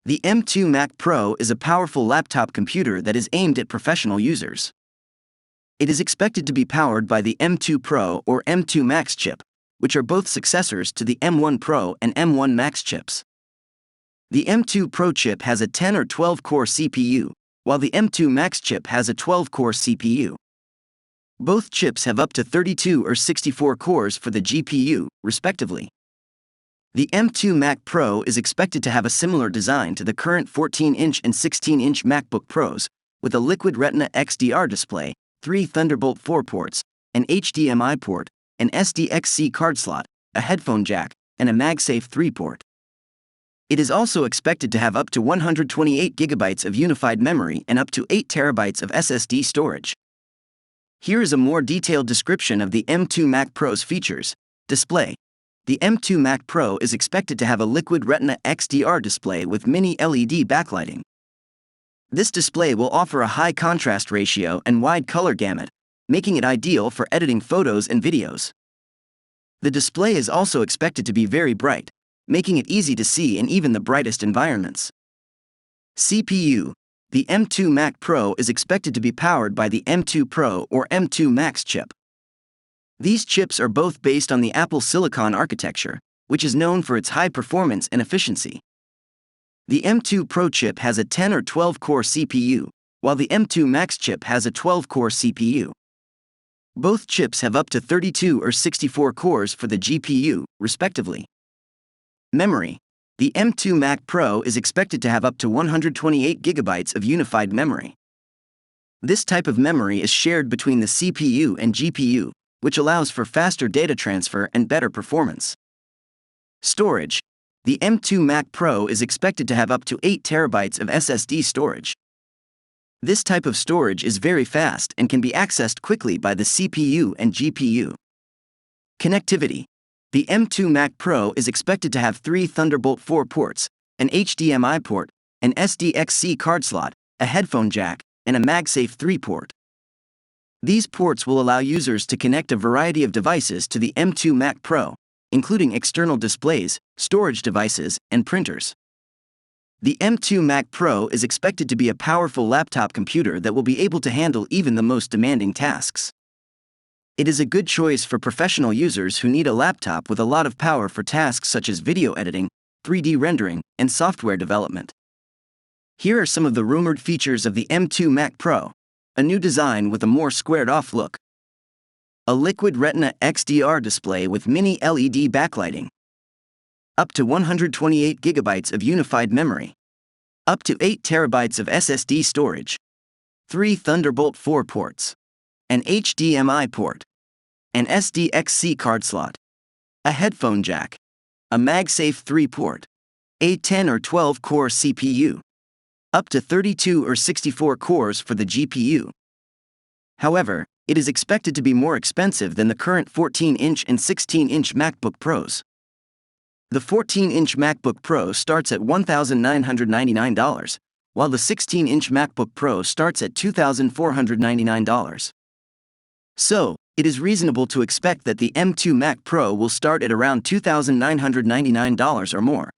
The M2 Mac Pro is a powerful laptop computer that is aimed at professional users. It is expected to be powered by the M2 Pro or M2 Max chip, which are both successors to the M1 Pro and M1 Max chips. The M2 Pro chip has a 10 or 12-core CPU, while the M2 Max chip has a 12-core CPU. Both chips have up to 32 or 64 cores for the GPU, respectively. The M2 Mac Pro is expected to have a similar design to the current 14-inch and 16-inch MacBook Pros, with a Liquid Retina XDR display, 3 Thunderbolt 4 ports, an HDMI port, an SDXC card slot, a headphone jack, and a MagSafe 3 port. It is also expected to have up to 128 GB of unified memory and up to 8 TB of SSD storage. Here is a more detailed description of the M2 Mac Pro's features. Display. The M2 Mac Pro is expected to have a Liquid Retina XDR display with mini LED backlighting. This display will offer a high contrast ratio and wide color gamut, making it ideal for editing photos and videos. The display is also expected to be very bright, making it easy to see in even the brightest environments. CPU. The M2 Mac Pro is expected to be powered by the M2 Pro or M2 Max chip. These chips are both based on the Apple Silicon architecture, which is known for its high performance and efficiency. The M2 Pro chip has a 10 or 12-core CPU, while the M2 Max chip has a 12-core CPU. Both chips have up to 32 or 64 cores for the GPU, respectively. Memory. The M2 Mac Pro is expected to have up to 128 GB of unified memory. This type of memory is shared between the CPU and GPU, which allows for faster data transfer and better performance. Storage. The M2 Mac Pro is expected to have up to 8 TB of SSD storage. This type of storage is very fast and can be accessed quickly by the CPU and GPU. Connectivity. The M2 Mac Pro is expected to have 3 Thunderbolt 4 ports, an HDMI port, an SDXC card slot, a headphone jack, and a MagSafe 3 port. These ports will allow users to connect a variety of devices to the M2 Mac Pro, including external displays, storage devices, and printers. The M2 Mac Pro is expected to be a powerful laptop computer that will be able to handle even the most demanding tasks. It is a good choice for professional users who need a laptop with a lot of power for tasks such as video editing, 3D rendering, and software development. Here are some of the rumored features of the M2 Mac Pro. A new design with a more squared-off look. A Liquid Retina XDR display with mini LED backlighting. Up to 128 GB of unified memory. Up to 8 TB of SSD storage. 3 Thunderbolt 4 ports. An HDMI port. An SDXC card slot. A headphone jack. A MagSafe 3 port. A 10 or 12-core CPU. Up to 32 or 64 cores for the GPU. However, it is expected to be more expensive than the current 14-inch and 16-inch MacBook Pros. The 14-inch MacBook Pro starts at $1,999, while the 16-inch MacBook Pro starts at $2,499. So, it is reasonable to expect that the M2 Mac Pro will start at around $2,999 or more.